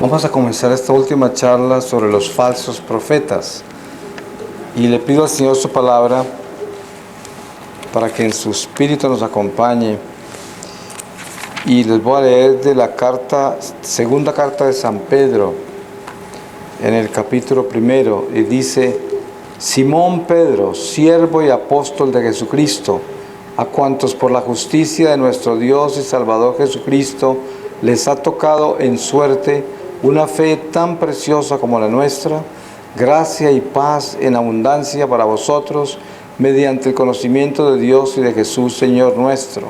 Vamos a comenzar esta última charla sobre los falsos profetas y le pido al Señor su palabra para que en su espíritu nos acompañe, y les voy a leer de la segunda carta de San Pedro en el capítulo 1, y dice: Simón Pedro, siervo y apóstol de Jesucristo, a cuantos por la justicia de nuestro Dios y Salvador Jesucristo les ha tocado en suerte una fe tan preciosa como la nuestra, gracia y paz en abundancia para vosotros, mediante el conocimiento de Dios y de Jesús, Señor nuestro.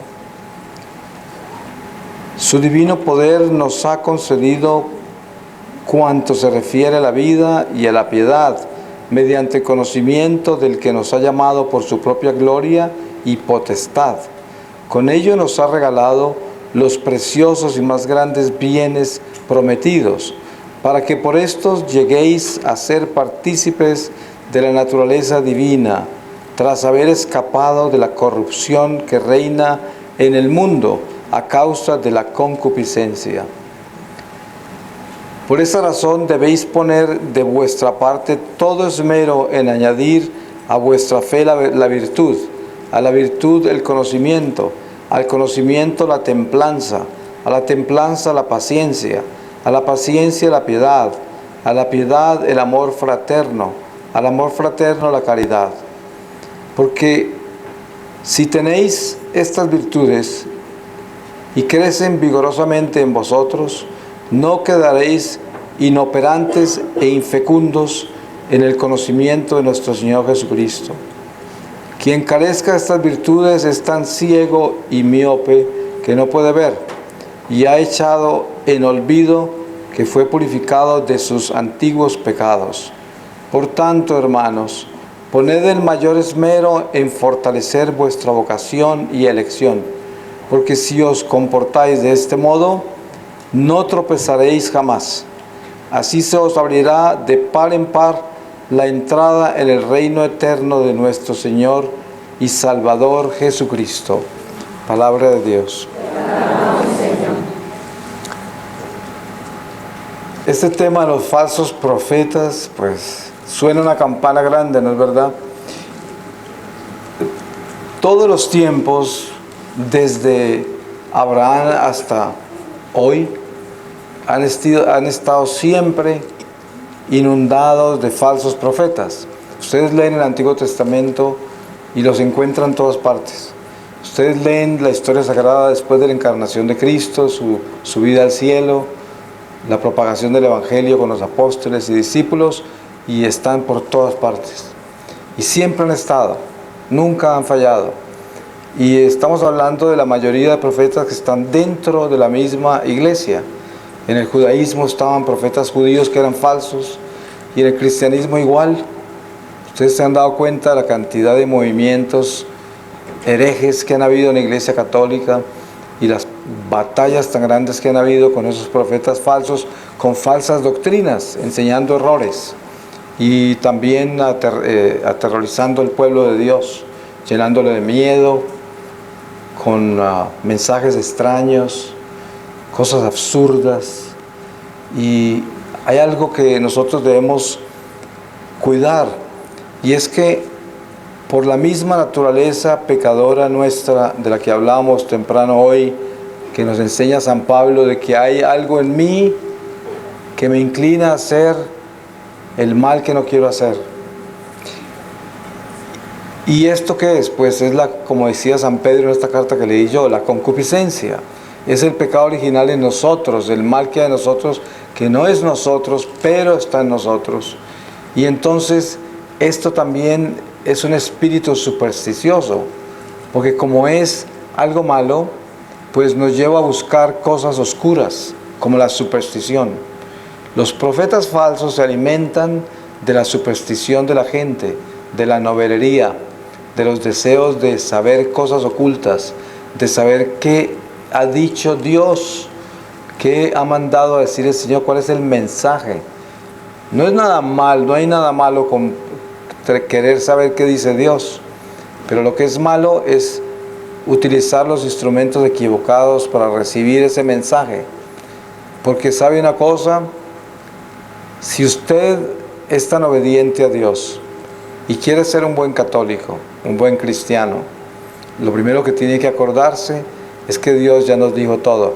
Su divino poder nos ha concedido cuanto se refiere a la vida y a la piedad, mediante el conocimiento del que nos ha llamado por su propia gloria y potestad. Con ello nos ha regalado los preciosos y más grandes bienes prometidos, para que por estos lleguéis a ser partícipes de la naturaleza divina, tras haber escapado de la corrupción que reina en el mundo a causa de la concupiscencia. Por esa razón debéis poner de vuestra parte todo esmero en añadir a vuestra fe la virtud, a la virtud el conocimiento, al conocimiento la templanza, a la templanza la paciencia, a la paciencia la piedad, a la piedad el amor fraterno, al amor fraterno la caridad. Porque si tenéis estas virtudes y crecen vigorosamente en vosotros, no quedaréis inoperantes e infecundos en el conocimiento de nuestro Señor Jesucristo. Quien carezca de estas virtudes es tan ciego y miope que no puede ver, y ha echado en olvido que fue purificado de sus antiguos pecados. Por tanto, hermanos, poned el mayor esmero en fortalecer vuestra vocación y elección, porque si os comportáis de este modo, no tropezaréis jamás. Así se os abrirá de par en par la entrada en el reino eterno de nuestro Señor y Salvador Jesucristo. Palabra de Dios. Este tema de los falsos profetas, pues suena una campana grande, ¿no es verdad? Todos los tiempos, desde Abraham hasta hoy, han estado siempre inundados de falsos profetas. Ustedes leen el Antiguo Testamento y los encuentran en todas partes. Ustedes leen la historia sagrada después de la encarnación de Cristo, su subida al cielo, la propagación del Evangelio con los apóstoles y discípulos, y están por todas partes. Y siempre han estado, nunca han fallado. Y estamos hablando de la mayoría de profetas que están dentro de la misma iglesia. En el judaísmo estaban profetas judíos que eran falsos, y en el cristianismo igual. Ustedes se han dado cuenta de la cantidad de movimientos herejes que han habido en la iglesia católica y las batallas tan grandes que han habido con esos profetas falsos, con falsas doctrinas, enseñando errores y también aterrorizando al pueblo de Dios, llenándole de miedo, con mensajes extraños, cosas absurdas. Y hay algo que nosotros debemos cuidar, y es que por la misma naturaleza pecadora nuestra, de la que hablábamos temprano hoy, que nos enseña San Pablo, de que hay algo en mí que me inclina a hacer el mal que no quiero hacer. ¿Y esto qué es? Pues es como decía San Pedro en esta carta que leí yo, la concupiscencia. Es el pecado original en nosotros, el mal que hay en nosotros, que no es nosotros, pero está en nosotros. Y entonces esto también es un espíritu supersticioso, porque como es algo malo, pues nos lleva a buscar cosas oscuras, como la superstición. Los profetas falsos se alimentan de la superstición de la gente, de la novelería, de los deseos de saber cosas ocultas, de saber qué ha dicho Dios, qué ha mandado a decir el Señor, cuál es el mensaje. No es nada mal, no hay nada malo con querer saber qué dice Dios, pero lo que es malo es utilizar los instrumentos equivocados para recibir ese mensaje. Porque sabe una cosa, Si usted es tan obediente a Dios y quiere ser un buen católico, un buen cristiano, lo primero que tiene que acordarse es que Dios ya nos dijo todo.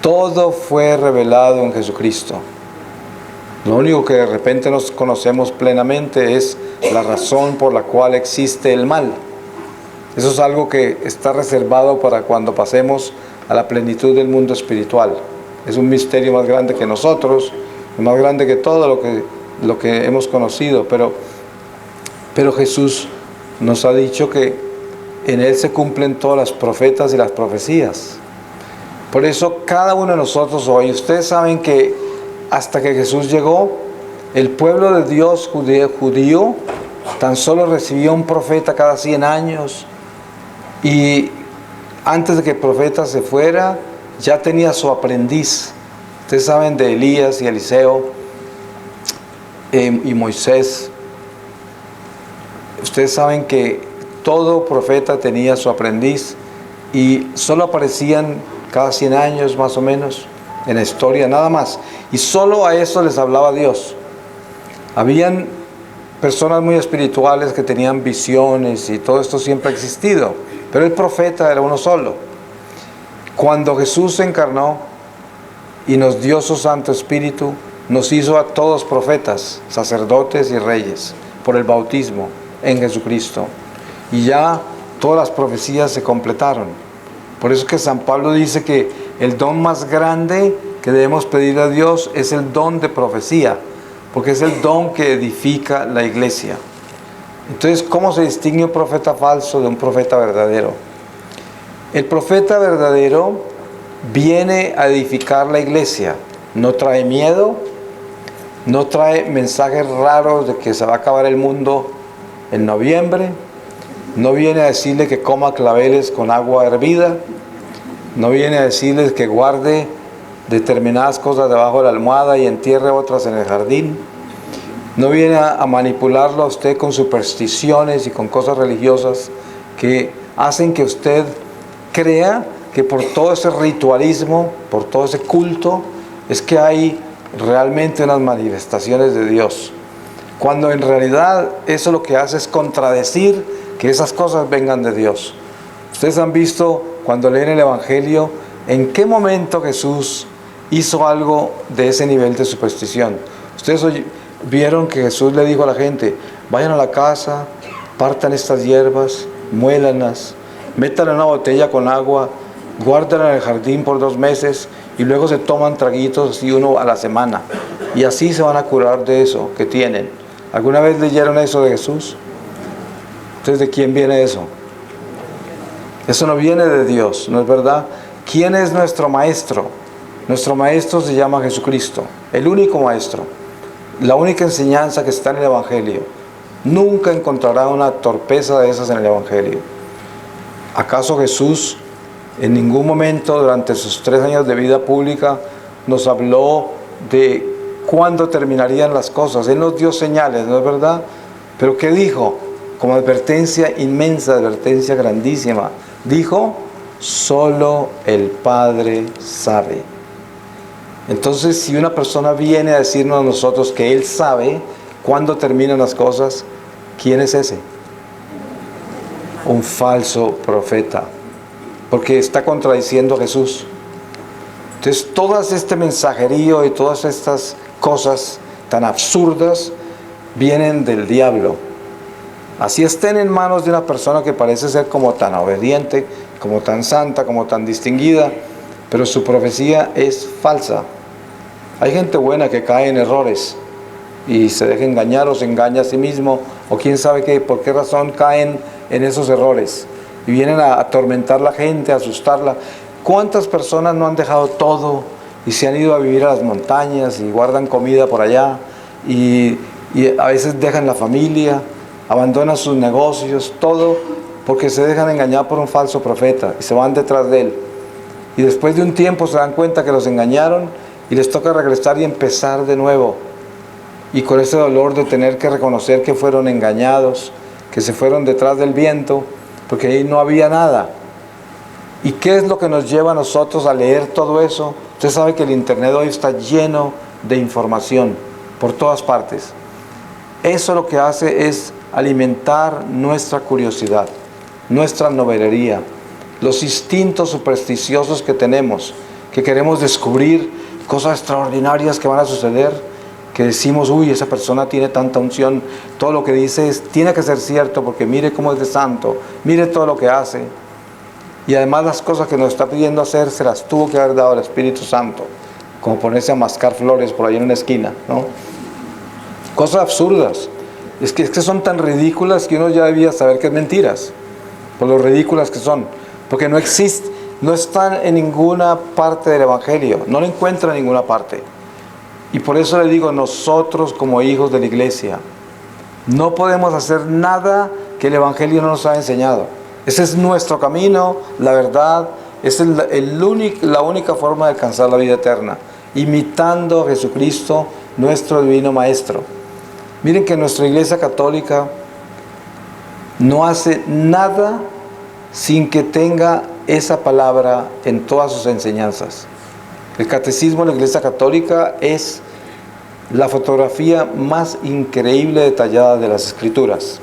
Todo fue revelado en Jesucristo. Lo único que de repente nos conocemos plenamente es la razón por la cual existe el mal. Eso es algo que está reservado para cuando pasemos a la plenitud del mundo espiritual. Es un misterio más grande que nosotros, más grande que todo lo que hemos conocido, pero Jesús nos ha dicho que en Él se cumplen todas las profetas y las profecías. Por eso cada uno de nosotros hoy, ustedes saben que hasta que Jesús llegó, el pueblo de Dios judío tan solo recibía un profeta cada 100 años, y antes de que el profeta se fuera, ya tenía su aprendiz. Ustedes saben de Elías y Eliseo y Moisés. Ustedes saben que todo profeta tenía su aprendiz y solo aparecían cada 100 años más o menos en la historia, nada más. Y solo a eso les hablaba Dios. Habían personas muy espirituales que tenían visiones y todo esto siempre ha existido, pero el profeta era uno solo. Cuando Jesús se encarnó y nos dio su Santo Espíritu, nos hizo a todos profetas, sacerdotes y reyes por el bautismo en Jesucristo. Y ya todas las profecías se completaron. Por eso es que San Pablo dice que el don más grande que debemos pedir a Dios es el don de profecía, porque es el don que edifica la iglesia. Entonces, ¿cómo se distingue un profeta falso de un profeta verdadero? El profeta verdadero viene a edificar la iglesia, no trae miedo, no trae mensajes raros de que se va a acabar el mundo en noviembre, no viene a decirle que coma claveles con agua hervida, no viene a decirles que guarde determinadas cosas debajo de la almohada y entierre otras en el jardín. No viene a manipularlo a usted con supersticiones y con cosas religiosas que hacen que usted crea que por todo ese ritualismo, por todo ese culto, es que hay realmente unas manifestaciones de Dios. Cuando en realidad eso lo que hace es contradecir que esas cosas vengan de Dios. Ustedes han visto cuando leen el Evangelio en qué momento Jesús hizo algo de ese nivel de superstición. Ustedes vieron que Jesús le dijo a la gente: vayan a la casa, partan estas hierbas, muélanlas, métanla en una botella con agua, guárdenla en el jardín por 2 meses y luego se toman traguitos así uno a la semana. Y así se van a curar de eso que tienen. ¿Alguna vez leyeron eso de Jesús? Entonces, ¿de quién viene eso? Eso no viene de Dios, ¿no es verdad? ¿Quién es nuestro maestro? Nuestro maestro se llama Jesucristo, el único maestro. La única enseñanza que está en el Evangelio. Nunca encontrará una torpeza de esas en el Evangelio. ¿Acaso Jesús en ningún momento durante sus 3 años de vida pública nos habló de cuándo terminarían las cosas? Él nos dio señales, ¿no es verdad? Pero ¿qué dijo? Como advertencia inmensa, advertencia grandísima. Dijo: solo el Padre sabe. Entonces, si una persona viene a decirnos a nosotros que Él sabe cuándo terminan las cosas, ¿quién es ese? Un falso profeta, porque está contradiciendo a Jesús. Entonces, todo este mensajerío y todas estas cosas tan absurdas vienen del diablo. Así estén en manos de una persona que parece ser como tan obediente, como tan santa, como tan distinguida, pero su profecía es falsa. Hay gente buena que cae en errores y se deja engañar o se engaña a sí mismo, o quién sabe qué, por qué razón caen en esos errores y vienen a atormentar a la gente, a asustarla. ¿Cuántas personas no han dejado todo y se han ido a vivir a las montañas y guardan comida por allá y a veces dejan la familia, abandonan sus negocios, todo porque se dejan engañar por un falso profeta y se van detrás de él? Y después de un tiempo se dan cuenta que los engañaron y les toca regresar y empezar de nuevo. Y con ese dolor de tener que reconocer que fueron engañados, que se fueron detrás del viento, porque ahí no había nada. ¿Y qué es lo que nos lleva a nosotros a leer todo eso? Usted sabe que el internet hoy está lleno de información por todas partes. Eso lo que hace es alimentar nuestra curiosidad, nuestra novelería, los instintos supersticiosos que tenemos, que queremos descubrir cosas extraordinarias que van a suceder, que decimos, uy, esa persona tiene tanta unción, todo lo que dice tiene que ser cierto, porque mire cómo es de santo, mire todo lo que hace. Y además las cosas que nos está pidiendo hacer se las tuvo que haber dado el Espíritu Santo, como ponerse a mascar flores por ahí en una esquina, ¿no? Cosas absurdas. Es que son tan ridículas que uno ya debía saber que es mentiras, por lo ridículas que son, porque no existe, no están en ninguna parte del Evangelio, no lo encuentra en ninguna parte. Y por eso le digo, nosotros como hijos de la iglesia, no podemos hacer nada que el Evangelio no nos ha enseñado. Ese es nuestro camino, la verdad, es la única forma de alcanzar la vida eterna, imitando a Jesucristo, nuestro divino Maestro. Miren que nuestra Iglesia Católica no hace nada sin que tenga esa palabra en todas sus enseñanzas. El catecismo de la Iglesia Católica es la fotografía más increíble detallada de las Escrituras.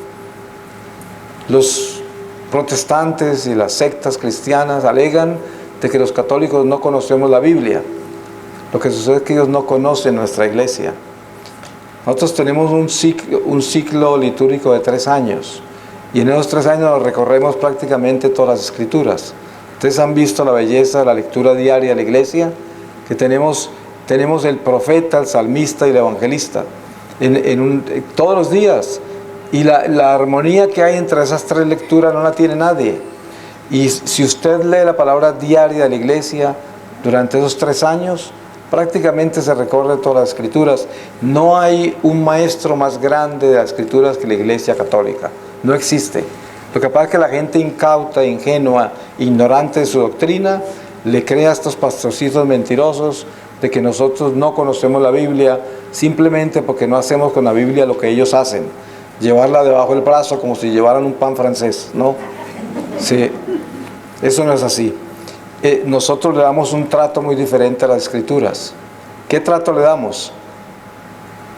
Los protestantes y las sectas cristianas alegan de que los católicos no conocemos la Biblia. Lo que sucede es que ellos no conocen nuestra iglesia. Nosotros tenemos un ciclo litúrgico de 3 años, y en esos 3 años recorremos prácticamente todas las Escrituras. Ustedes han visto la belleza de la lectura diaria de la iglesia, que tenemos el profeta, el salmista y el evangelista todos los días. Y la armonía que hay entre esas 3 lecturas no la tiene nadie. Y si usted lee la palabra diaria de la iglesia durante esos 3 años, prácticamente se recorre todas las Escrituras. No hay un maestro más grande de las Escrituras que la Iglesia Católica. No existe. Lo que pasa es que la gente incauta, ingenua, ignorante de su doctrina, le crea a estos pastorcitos mentirosos de que nosotros no conocemos la Biblia simplemente porque no hacemos con la Biblia lo que ellos hacen. Llevarla debajo del brazo como si llevaran un pan francés, ¿no? Sí, eso no es así. Nosotros le damos un trato muy diferente a las Escrituras. ¿Qué trato le damos?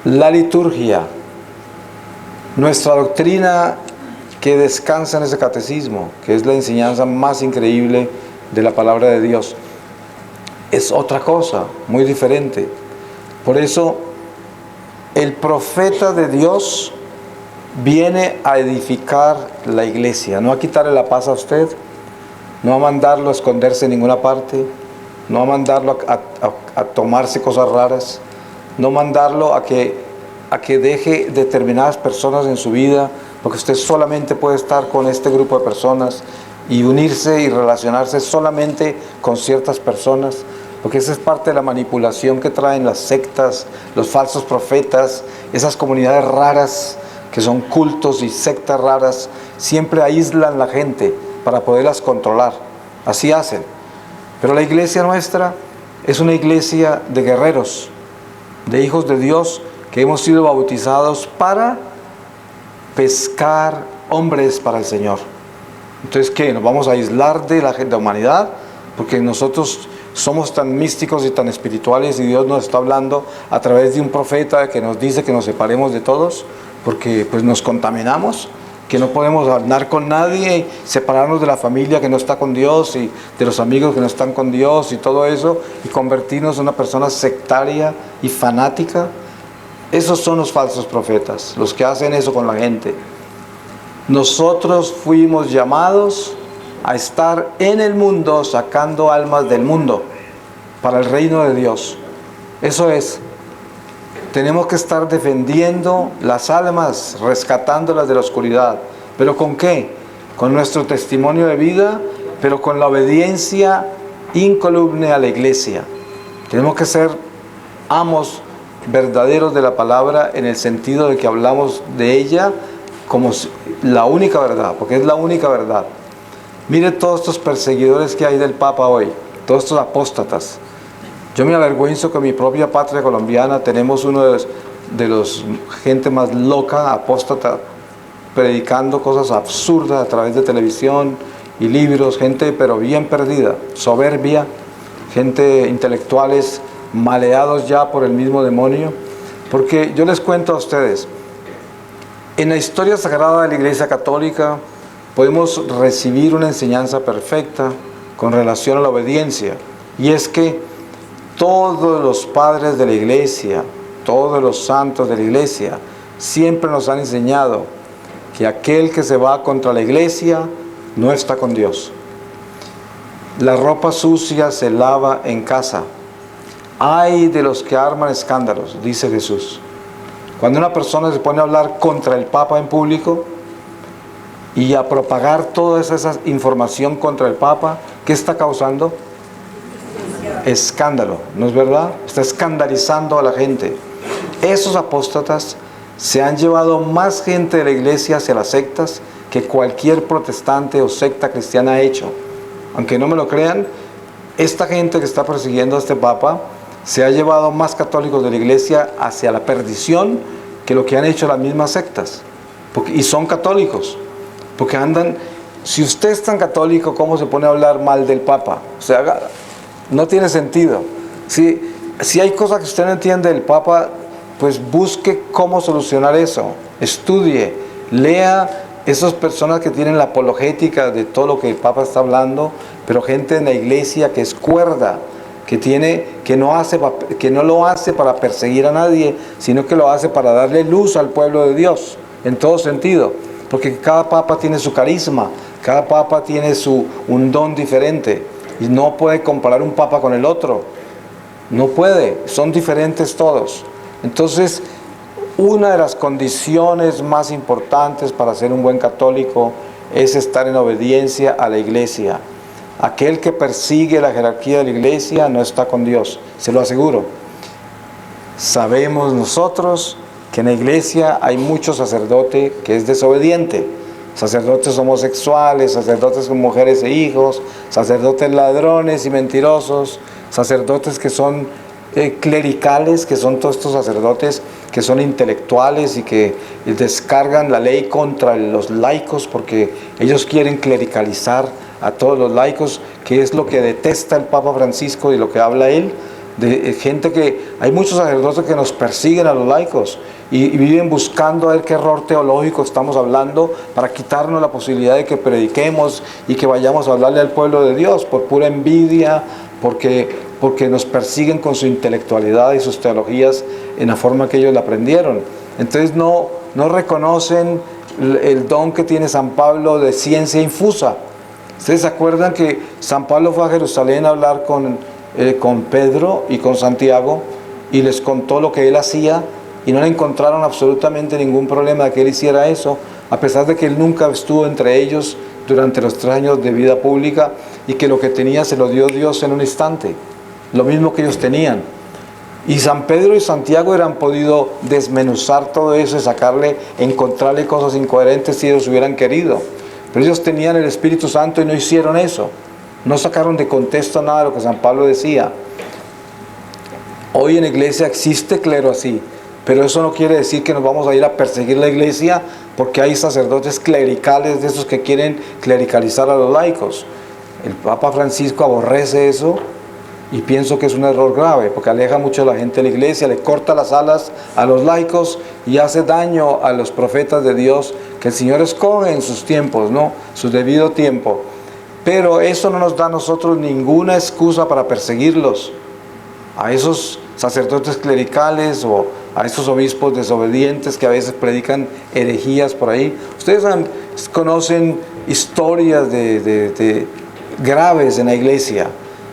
La liturgia, nuestra doctrina que descansa en ese catecismo, que es la enseñanza más increíble de la palabra de Dios, es otra cosa, muy diferente. Por eso, el profeta de Dios viene a edificar la iglesia, no a quitarle la paz a usted, no a mandarlo a esconderse en ninguna parte, no a mandarlo a tomarse cosas raras, no mandarlo a que deje determinadas personas en su vida, porque usted solamente puede estar con este grupo de personas y unirse y relacionarse solamente con ciertas personas, porque esa es parte de la manipulación que traen las sectas, los falsos profetas, esas comunidades raras que son cultos y sectas raras, siempre aíslan la gente para poderlas controlar. Así hacen. Pero la iglesia nuestra es una iglesia de guerreros, de hijos de Dios que hemos sido bautizados para pescar hombres para el Señor. Entonces, ¿qué? ¿Nos vamos a aislar de la humanidad? Porque nosotros somos tan místicos y tan espirituales y Dios nos está hablando a través de un profeta que nos dice que nos separemos de todos porque pues nos contaminamos, que no podemos andar con nadie, separarnos de la familia que no está con Dios y de los amigos que no están con Dios y todo eso, y convertirnos en una persona sectaria y fanática. Esos son los falsos profetas, los que hacen eso con la gente. Nosotros fuimos llamados a estar en el mundo, sacando almas del mundo para el reino de Dios. Eso es. Tenemos que estar defendiendo las almas, rescatándolas de la oscuridad. ¿Pero con qué? Con nuestro testimonio de vida, pero con la obediencia incoluble a la iglesia. Tenemos que ser amos verdaderos de la palabra, en el sentido de que hablamos de ella como la única verdad, porque es la única verdad. Mire todos estos perseguidores que hay del Papa hoy, todos estos apóstatas. Yo me avergüenzo que en mi propia patria colombiana tenemos uno de los gente más loca, apóstata, predicando cosas absurdas a través de televisión y libros, gente pero bien perdida, soberbia, gente intelectuales maleados ya por el mismo demonio. Porque yo les cuento a ustedes, en la historia sagrada de la Iglesia Católica podemos recibir una enseñanza perfecta con relación a la obediencia. Y es que todos los padres de la Iglesia, todos los santos de la Iglesia, siempre nos han enseñado que aquel que se va contra la Iglesia no está con Dios. La ropa sucia se lava en casa. Ay de los que arman escándalos, dice Jesús. Cuando una persona se pone a hablar contra el Papa en público y a propagar toda esa información contra el Papa, ¿qué está causando? Escándalo, ¿no es verdad? Está escandalizando a la gente. Esos apóstatas se han llevado más gente de la iglesia hacia las sectas que cualquier protestante o secta cristiana ha hecho. Aunque no me lo crean, esta gente que está persiguiendo a este Papa se ha llevado más católicos de la iglesia hacia la perdición que lo que han hecho las mismas sectas. Y son católicos, porque andan... Si usted es tan católico, ¿cómo se pone a hablar mal del Papa? O sea, no tiene sentido. Si hay cosas que usted no entiende del Papa, pues busque cómo solucionar eso. Estudie, lea esas personas que tienen la apologética de todo lo que el Papa está hablando, pero gente en la iglesia que es cuerda, que no lo hace para perseguir a nadie, sino que lo hace para darle luz al pueblo de Dios, en todo sentido. Porque cada papa tiene su carisma, cada papa tiene un don diferente, y no puede comparar un papa con el otro. No puede, son diferentes todos. Entonces, una de las condiciones más importantes para ser un buen católico es estar en obediencia a la iglesia. Aquel que persigue la jerarquía de la iglesia no está con Dios, se lo aseguro. Sabemos nosotros que en la iglesia hay mucho sacerdote que es desobediente, sacerdotes homosexuales, sacerdotes con mujeres e hijos, sacerdotes ladrones y mentirosos, sacerdotes que son clericales, que son todos estos sacerdotes que son intelectuales y que descargan la ley contra los laicos porque ellos quieren clericalizar a todos los laicos, que es lo que detesta el Papa Francisco y lo que habla él, de gente que hay muchos sacerdotes que nos persiguen a los laicos y viven buscando a ver qué error teológico estamos hablando para quitarnos la posibilidad de que prediquemos y que vayamos a hablarle al pueblo de Dios por pura envidia, porque nos persiguen con su intelectualidad y sus teologías en la forma que ellos la aprendieron. Entonces no reconocen el don que tiene San Pablo de ciencia infusa. ¿Ustedes se acuerdan que San Pablo fue a Jerusalén a hablar con Pedro y con Santiago y les contó lo que él hacía y no le encontraron absolutamente ningún problema de que él hiciera eso, a pesar de que él nunca estuvo entre ellos durante los 3 años de vida pública y que lo que tenía se lo dio Dios en un instante, lo mismo que ellos tenían? Y San Pedro y Santiago hubieran podido desmenuzar todo eso y encontrarle cosas incoherentes si ellos hubieran querido. Pero ellos tenían el Espíritu Santo y no hicieron eso. No sacaron de contexto nada de lo que San Pablo decía. Hoy en la iglesia existe clero así, pero eso no quiere decir que nos vamos a ir a perseguir la iglesia porque hay sacerdotes clericales de esos que quieren clericalizar a los laicos. El Papa Francisco aborrece eso y pienso que es un error grave porque aleja mucho a la gente de la iglesia, le corta las alas a los laicos y hace daño a los profetas de Dios que el Señor escoge en sus tiempos, ¿no? Su debido tiempo. Pero eso no nos da a nosotros ninguna excusa para perseguirlos, a esos sacerdotes clericales o a esos obispos desobedientes que a veces predican herejías por ahí. Ustedes conocen historias de graves en la iglesia,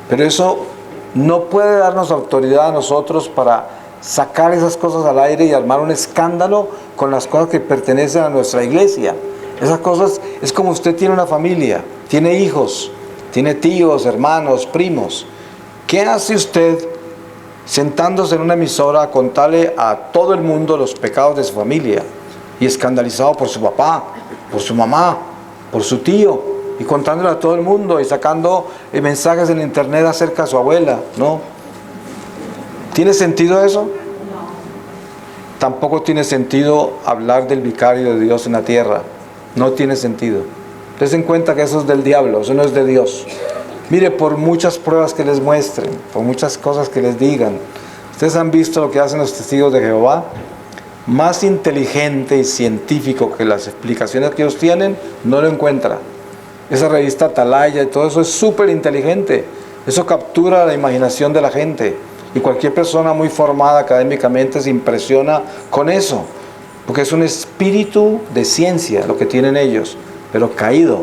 pero eso no puede darnos autoridad a nosotros para sacar esas cosas al aire y armar un escándalo con las cosas que pertenecen a nuestra iglesia. Esas cosas es como usted tiene una familia, tiene hijos, tiene tíos, hermanos, primos. ¿Qué hace usted sentándose en una emisora a contarle a todo el mundo los pecados de su familia y escandalizado por su papá, por su mamá, por su tío y contándole a todo el mundo y sacando mensajes en internet acerca de su abuela? ¿No? ¿Tiene sentido eso? Tampoco tiene sentido hablar del vicario de Dios en la tierra. No tiene sentido. Ustedes se den cuenta que eso es del diablo, eso no es de Dios. Mire, por muchas pruebas que les muestren, por muchas cosas que les digan. Ustedes han visto lo que hacen los testigos de Jehová. Más inteligente y científico que las explicaciones que ellos tienen, no lo encuentra. Esa revista Atalaya y todo eso es súper inteligente. Eso captura la imaginación de la gente. Y cualquier persona muy formada académicamente se impresiona con eso. Porque es un espíritu de ciencia lo que tienen ellos, pero caído.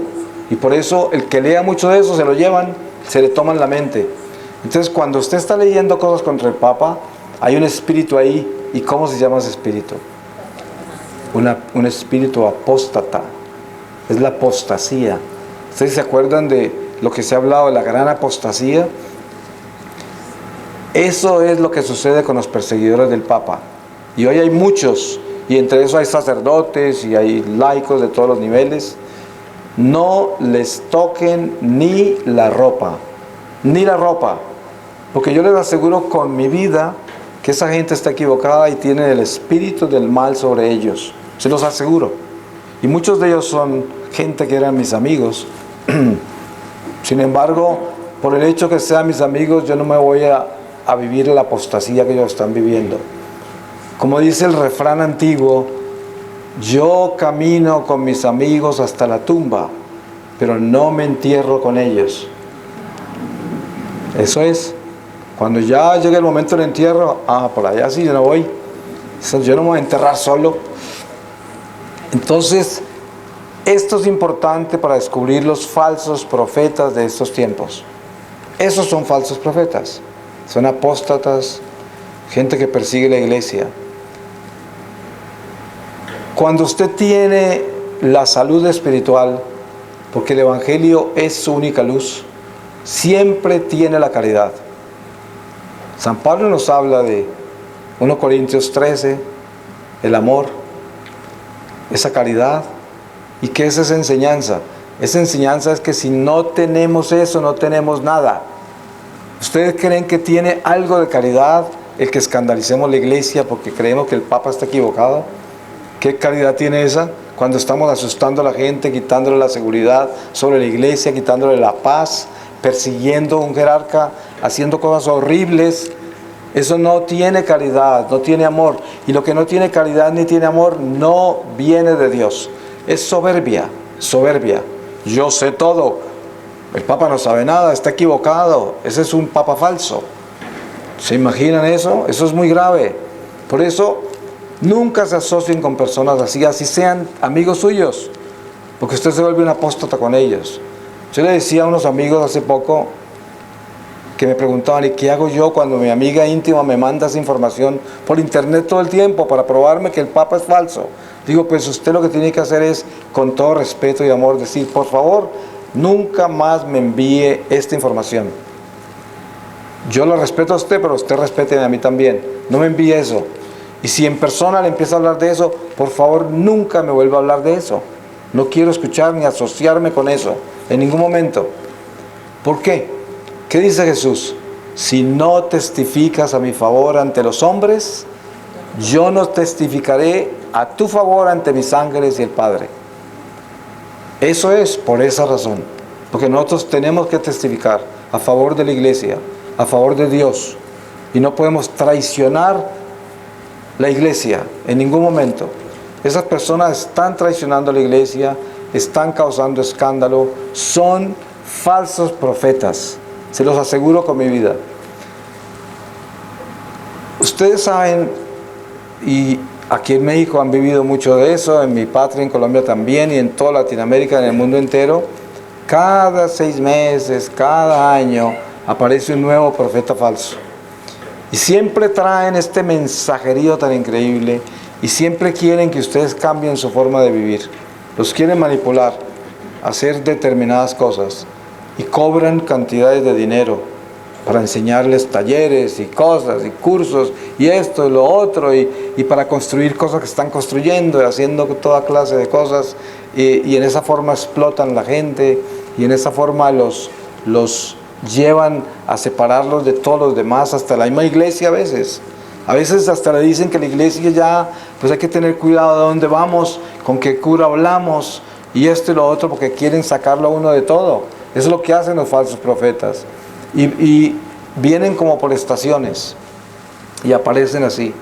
Y por eso el que lea mucho de eso se lo llevan, se le toman la mente. Entonces cuando usted está leyendo cosas contra el Papa, hay un espíritu ahí. ¿Y cómo se llama ese espíritu? Un espíritu apóstata. Es la apostasía. ¿Ustedes se acuerdan de lo que se ha hablado de la gran apostasía? Eso es lo que sucede con los perseguidores del Papa. Y hoy hay muchos, y entre eso hay sacerdotes y hay laicos de todos los niveles. No les toquen ni la ropa, porque yo les aseguro con mi vida que esa gente está equivocada y tiene el espíritu del mal sobre ellos, se los aseguro. Y muchos de ellos son gente que eran mis amigos. Sin embargo, por el hecho que sean mis amigos, yo no me voy a vivir la apostasía que ellos están viviendo. Como dice el refrán antiguo, yo camino con mis amigos hasta la tumba, pero no me entierro con ellos. Eso es. Cuando ya llegue el momento del entierro, por allá sí yo no voy. Yo no me voy a enterrar solo. Entonces, esto es importante para descubrir los falsos profetas de estos tiempos. Esos son falsos profetas. Son apóstatas, gente que persigue la iglesia. Cuando usted tiene la salud espiritual, porque el Evangelio es su única luz, siempre tiene la caridad. San Pablo nos habla de 1 Corintios 13, el amor, esa caridad. ¿Y qué es esa enseñanza? Esa enseñanza es que si no tenemos eso, no tenemos nada. ¿Ustedes creen que tiene algo de caridad el que escandalicemos la iglesia porque creemos que el Papa está equivocado? ¿Qué caridad tiene esa? Cuando estamos asustando a la gente, quitándole la seguridad sobre la iglesia, quitándole la paz, persiguiendo a un jerarca, haciendo cosas horribles. Eso no tiene caridad, no tiene amor. Y lo que no tiene caridad ni tiene amor no viene de Dios. Es soberbia, soberbia. Yo sé todo. El Papa no sabe nada, está equivocado. Ese es un Papa falso. ¿Se imaginan eso? Eso es muy grave. Por eso, nunca se asocien con personas así, así sean amigos suyos, porque usted se vuelve un apóstata con ellos. Yo le decía a unos amigos hace poco que me preguntaban, ¿y qué hago yo cuando mi amiga íntima me manda esa información por internet todo el tiempo para probarme que el Papa es falso? Digo, pues usted lo que tiene que hacer es, con todo respeto y amor, decir, por favor, nunca más me envíe esta información. Yo lo respeto a usted, pero usted respete a mí también. No me envíe eso. Y si en persona le empieza a hablar de eso, por favor, nunca me vuelva a hablar de eso. No quiero escuchar ni asociarme con eso, en ningún momento. ¿Por qué? ¿Qué dice Jesús? Si no testificas a mi favor ante los hombres, yo no testificaré a tu favor ante mis ángeles y el Padre. Eso es por esa razón. Porque nosotros tenemos que testificar a favor de la iglesia, a favor de Dios. Y no podemos traicionar la iglesia en ningún momento. Esas personas están traicionando a la iglesia, están causando escándalo, son falsos profetas, se los aseguro con mi vida. Ustedes saben, y aquí en México han vivido mucho de eso, en mi patria, en Colombia también, y en toda Latinoamérica, en el mundo entero, cada 6 meses, cada año, aparece un nuevo profeta falso. Y siempre traen este mensajerío tan increíble y siempre quieren que ustedes cambien su forma de vivir. Los quieren manipular, hacer determinadas cosas y cobran cantidades de dinero para enseñarles talleres y cosas y cursos y esto y lo otro y para construir cosas que están construyendo y haciendo toda clase de cosas y en esa forma explotan la gente y en esa forma los llevan a separarlos de todos los demás, hasta la misma iglesia a veces. A veces hasta le dicen que la iglesia ya, pues hay que tener cuidado de dónde vamos, con qué cura hablamos, y esto y lo otro, porque quieren sacarlo a uno de todo. Eso es lo que hacen los falsos profetas. Y vienen como por estaciones y aparecen así.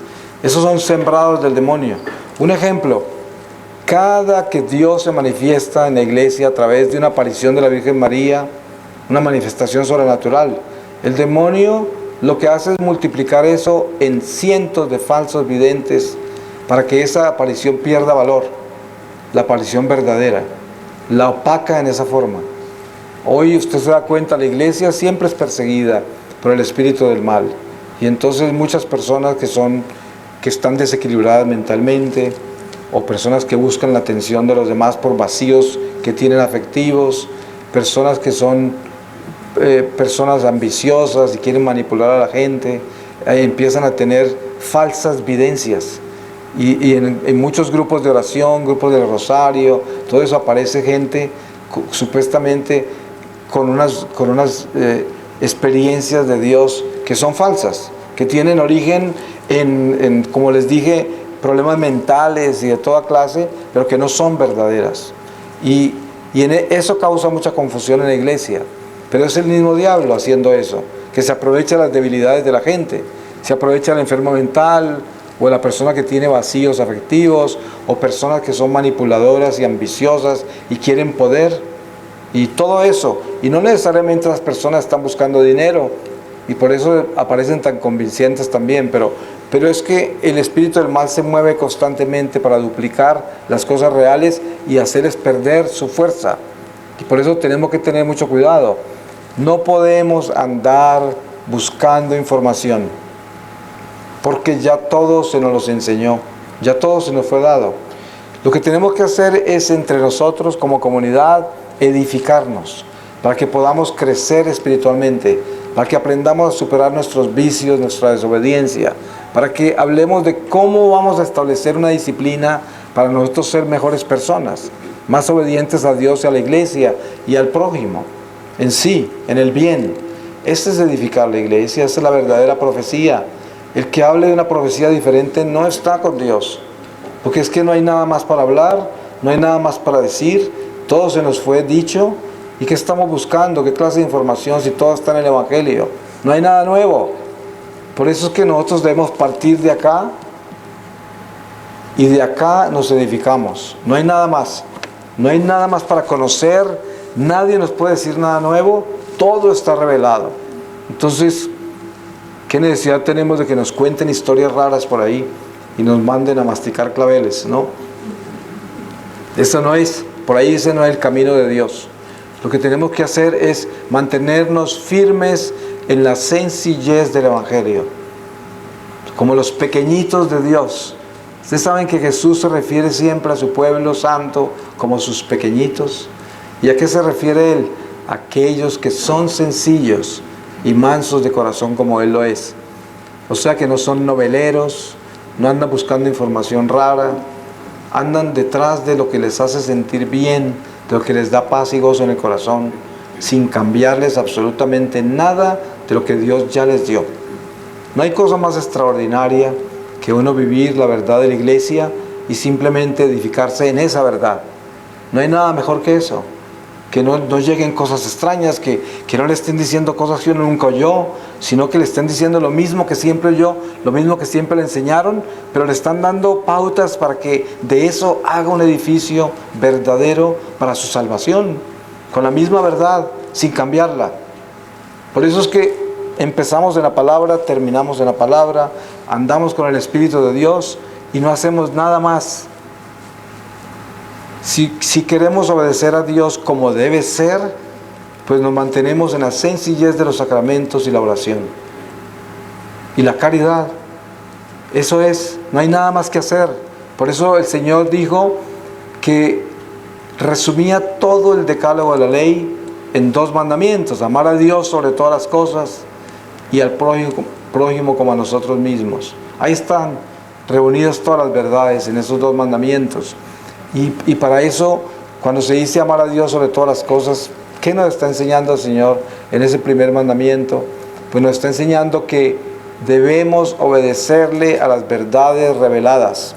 Esos son sembrados del demonio. Un ejemplo, cada que Dios se manifiesta en la iglesia a través de una aparición de la Virgen María, una manifestación sobrenatural, el demonio lo que hace es multiplicar eso en cientos de falsos videntes para que esa aparición pierda valor, la aparición verdadera, la opaca en esa forma. Hoy usted se da cuenta, la iglesia siempre es perseguida por el espíritu del mal, y entonces muchas personas que están desequilibradas mentalmente, o personas que buscan la atención de los demás por vacíos que tienen afectivos, personas que son personas ambiciosas y quieren manipular a la gente, empiezan a tener falsas videncias. Y en muchos grupos de oración, grupos del rosario, todo eso aparece gente supuestamente con unas experiencias de Dios que son falsas, que tienen origen en, como les dije, problemas mentales y de toda clase, pero que no son verdaderas. Y eso causa mucha confusión en la iglesia. Pero es el mismo diablo haciendo eso, que se aprovecha de las debilidades de la gente, se aprovecha del enfermo mental, o de la persona que tiene vacíos afectivos, o personas que son manipuladoras y ambiciosas y quieren poder, y todo eso. Y no necesariamente las personas están buscando dinero, y por eso aparecen tan convincentes también, pero es que el espíritu del mal se mueve constantemente para duplicar las cosas reales y hacerles perder su fuerza. Y por eso tenemos que tener mucho cuidado. No podemos andar buscando información, porque ya todo se nos los enseñó, ya todo se nos fue dado. Lo que tenemos que hacer es, entre nosotros como comunidad, edificarnos, para que podamos crecer espiritualmente, para que aprendamos a superar nuestros vicios, nuestra desobediencia, para que hablemos de cómo vamos a establecer una disciplina para nosotros ser mejores personas, más obedientes a Dios y a la iglesia y al prójimo, en sí, en el bien. Este es edificar la iglesia, esa es la verdadera profecía. El que hable de una profecía diferente no está con Dios, porque es que no hay nada más para hablar, no hay nada más para decir, todo se nos fue dicho. ¿Y qué estamos buscando? ¿Qué clase de información si todo está en el Evangelio? No hay nada nuevo. Por eso es que nosotros debemos partir de acá, y de acá nos edificamos. No hay nada más. No hay nada más para conocer, nadie nos puede decir nada nuevo, todo está revelado. Entonces, ¿qué necesidad tenemos de que nos cuenten historias raras por ahí y nos manden a masticar claveles? No. Eso no es, por ahí ese no es el camino de Dios. Lo que tenemos que hacer es mantenernos firmes en la sencillez del Evangelio, como los pequeñitos de Dios. Ustedes saben que Jesús se refiere siempre a su pueblo santo como sus pequeñitos. ¿Y a qué se refiere Él? Aquellos que son sencillos y mansos de corazón como Él lo es. O sea que no son noveleros, no andan buscando información rara, andan detrás de lo que les hace sentir bien, de lo que les da paz y gozo en el corazón, sin cambiarles absolutamente nada de lo que Dios ya les dio. No hay cosa más extraordinaria que uno vivir la verdad de la iglesia y simplemente edificarse en esa verdad. No hay nada mejor que eso. Que no lleguen cosas extrañas, que no le estén diciendo cosas que uno nunca oyó, sino que le estén diciendo lo mismo que siempre oyó, lo mismo que siempre le enseñaron, pero le están dando pautas para que de eso haga un edificio verdadero para su salvación, con la misma verdad, sin cambiarla. Por eso es que empezamos en la palabra, terminamos en la palabra, andamos con el Espíritu de Dios y no hacemos nada más. Si queremos obedecer a Dios como debe ser, pues nos mantenemos en la sencillez de los sacramentos y la oración. Y la caridad, eso es, no hay nada más que hacer. Por eso el Señor dijo que resumía todo el decálogo de la ley en 2 mandamientos: amar a Dios sobre todas las cosas y al prójimo como a nosotros mismos. Ahí están reunidas todas las verdades en esos 2 mandamientos. Y para eso, cuando se dice amar a Dios sobre todas las cosas, ¿qué nos está enseñando el Señor en ese primer mandamiento? Pues nos está enseñando que debemos obedecerle a las verdades reveladas,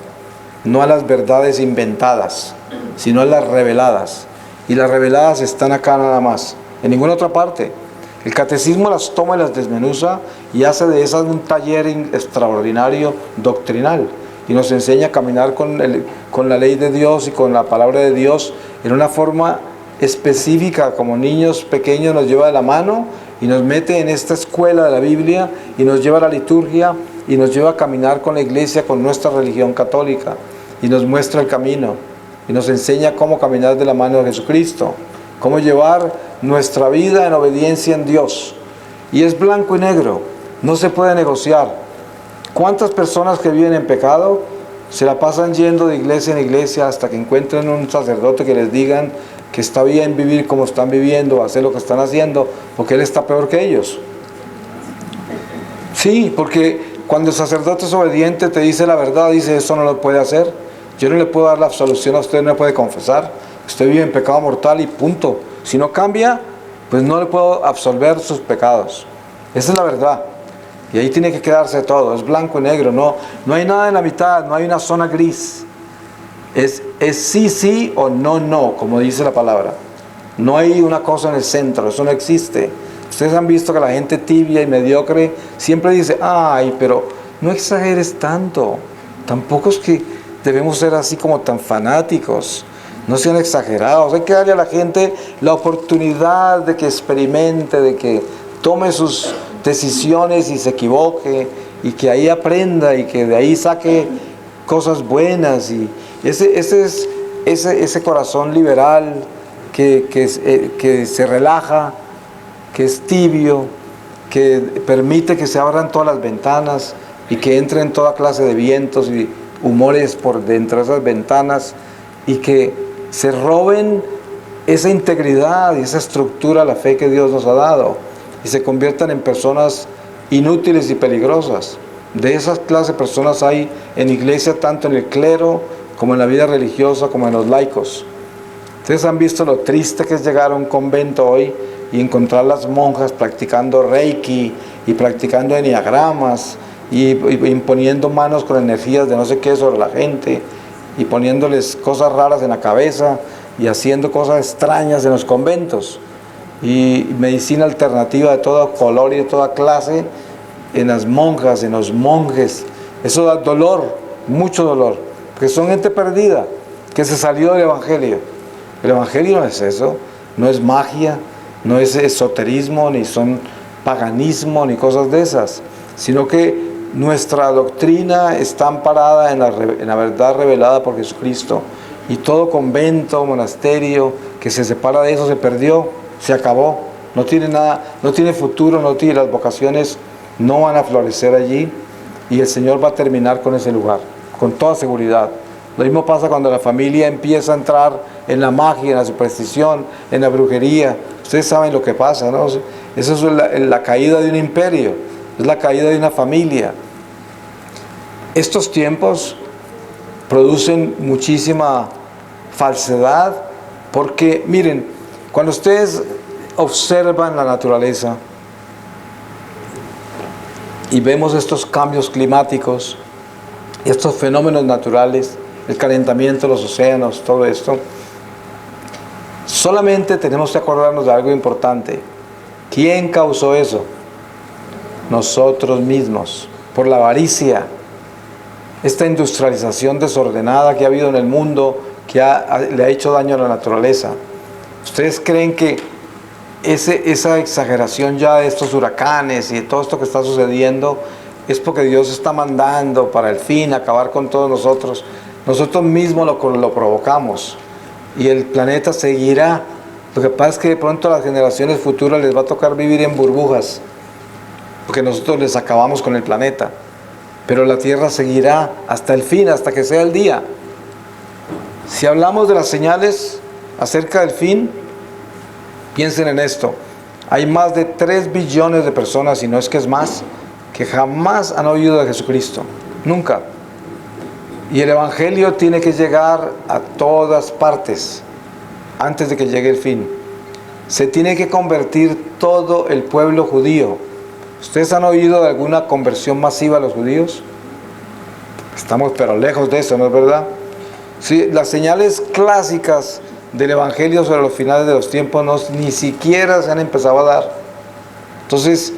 no a las verdades inventadas, sino a las reveladas. Y las reveladas están acá nada más. en ninguna otra parte. El catecismo las toma y las desmenuza y hace de esas un taller extraordinario doctrinal y nos enseña a caminar con la ley de Dios y con la palabra de Dios en una forma específica, como niños pequeños nos lleva de la mano y nos mete en esta escuela de la Biblia y nos lleva a la liturgia y nos lleva a caminar con la iglesia, con nuestra religión católica y nos muestra el camino y nos enseña cómo caminar de la mano de Jesucristo, cómo llevar nuestra vida en obediencia en Dios. Y es blanco y negro, no se puede negociar. ¿Cuántas personas que viven en pecado se la pasan yendo de iglesia en iglesia hasta que encuentren un sacerdote que les digan que está bien vivir como están viviendo, hacer lo que están haciendo, porque él está peor que ellos? Sí, porque cuando el sacerdote es obediente te dice la verdad, dice eso no lo puede hacer, yo no le puedo dar la absolución a usted, no le puede confesar, usted vive en pecado mortal y punto. Si no cambia, pues no le puedo absolver sus pecados. Esa es la verdad. Y ahí tiene que quedarse todo, es blanco y negro, no hay nada en la mitad, no hay una zona gris. Es sí, sí o no, no, como dice la palabra. No hay una cosa en el centro, eso no existe. Ustedes han visto que la gente tibia y mediocre siempre dice, ay, pero no exageres tanto. Tampoco es que debemos ser así como tan fanáticos. No sean exagerados. Hay que darle a la gente la oportunidad de que experimente, de que tome sus decisiones y se equivoque y que ahí aprenda y que de ahí saque cosas buenas. Y ese corazón liberal que se relaja, que es tibio, que permite que se abran todas las ventanas y que entren toda clase de vientos y humores por dentro de esas ventanas y que se roben esa integridad y esa estructura, la fe que Dios nos ha dado, y se conviertan en personas inútiles y peligrosas. De esas clases de personas hay en iglesia, tanto en el clero como en la vida religiosa, como en los laicos. Ustedes han visto lo triste que es llegar a un convento hoy y encontrar las monjas practicando reiki y practicando enneagramas y imponiendo manos con energías de no sé qué sobre la gente y poniéndoles cosas raras en la cabeza y haciendo cosas extrañas en los conventos y medicina alternativa de todo color y de toda clase en las monjas, en los monjes. Eso da dolor, mucho dolor, porque son gente perdida que se salió del Evangelio. El Evangelio no es eso, no es magia, no es esoterismo, ni son paganismo, ni cosas de esas, sino que nuestra doctrina está amparada en la verdad revelada por Jesucristo, y todo convento, monasterio que se separa de eso se perdió, se acabó, no tiene nada, no tiene futuro, no tiene, las vocaciones no van a florecer allí y el Señor va a terminar con ese lugar, con toda seguridad. Lo mismo pasa cuando la familia empieza a entrar en la magia, en la superstición, en la brujería. Ustedes saben lo que pasa, ¿no? Eso es la caída de un imperio, es la caída de una familia. Estos tiempos producen muchísima falsedad porque, miren, cuando ustedes observan la naturaleza y vemos estos cambios climáticos, estos fenómenos naturales, el calentamiento de los océanos, todo esto, solamente tenemos que acordarnos de algo importante. ¿Quién causó eso? Nosotros mismos, por la avaricia, esta industrialización desordenada que ha habido en el mundo, que le ha hecho daño a la naturaleza. ¿Ustedes creen que esa exageración ya de estos huracanes y de todo esto que está sucediendo es porque Dios está mandando para el fin acabar con todos nosotros? Nosotros mismos lo provocamos y el planeta seguirá. Lo que pasa es que de pronto a las generaciones futuras les va a tocar vivir en burbujas porque nosotros les acabamos con el planeta, pero la tierra seguirá hasta el fin, hasta que sea el día. Si hablamos de las señales acerca del fin, piensen en esto: hay más de 3 billones de personas, y no es que es más, que jamás han oído de Jesucristo, nunca. Y el Evangelio tiene que llegar a todas partes antes de que llegue el fin. Se tiene que convertir todo el pueblo judío. ¿Ustedes han oído de alguna conversión masiva a los judíos? Estamos pero lejos de eso, ¿no es verdad? Sí, las señales clásicas del Evangelio sobre los finales de los tiempos ni siquiera se han empezado a dar. Entonces,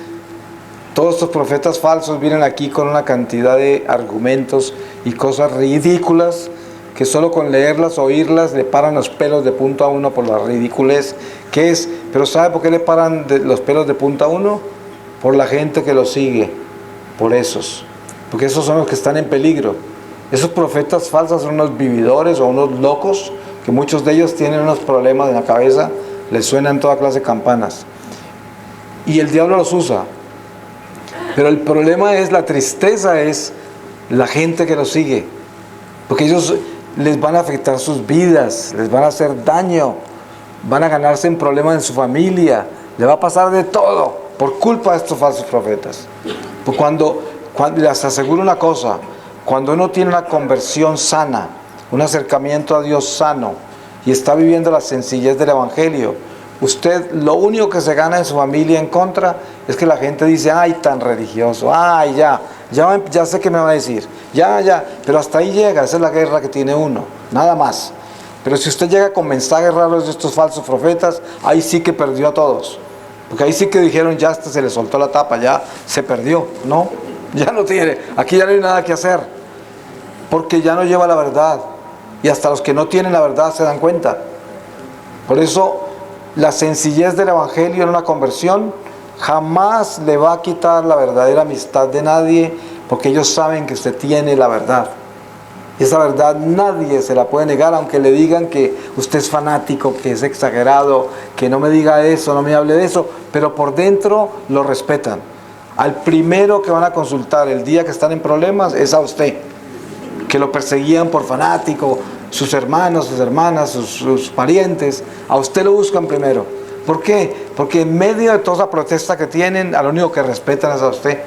todos estos profetas falsos vienen aquí con una cantidad de argumentos y cosas ridículas que solo con leerlas, oírlas, le paran los pelos de punta a uno por la ridiculez que es. Pero ¿sabe por qué le paran los pelos de punta a uno? Por la gente que lo sigue, por esos. Porque esos son los que están en peligro. Esos profetas falsos son unos vividores o unos locos, que muchos de ellos tienen unos problemas en la cabeza, les suenan toda clase de campanas. Y el diablo los usa. Pero el problema es, la tristeza es la gente que los sigue. Porque ellos les van a afectar sus vidas, les van a hacer daño, van a ganarse en problemas en su familia, le va a pasar de todo por culpa de estos falsos profetas. Pues cuando les aseguro una cosa, cuando uno tiene una conversión sana, un acercamiento a Dios sano y está viviendo la sencillez del Evangelio, usted lo único que se gana en su familia en contra es que la gente dice, ay, tan religioso, ay, ya sé qué me va a decir, ya, pero hasta ahí llega, esa es la guerra que tiene uno, nada más. Pero si usted llega con mensajes raros de estos falsos profetas, ahí sí que perdió a todos. Porque ahí sí que dijeron, ya hasta se le soltó la tapa, ya se perdió. No, ya no tiene, aquí ya no hay nada que hacer. Porque ya no lleva la verdad. Y hasta los que no tienen la verdad se dan cuenta. Por eso, la sencillez del Evangelio en una conversión jamás le va a quitar la verdadera amistad de nadie, porque ellos saben que usted tiene la verdad. Y esa verdad nadie se la puede negar, aunque le digan que usted es fanático, que es exagerado, que no me diga eso, no me hable de eso, pero por dentro lo respetan. Al primero que van a consultar el día que están en problemas es a usted, que lo perseguían por fanático, sus hermanos, sus hermanas, sus parientes, a usted lo buscan primero. ¿Por qué? Porque en medio de toda esa protesta que tienen, a lo único que respetan es a usted,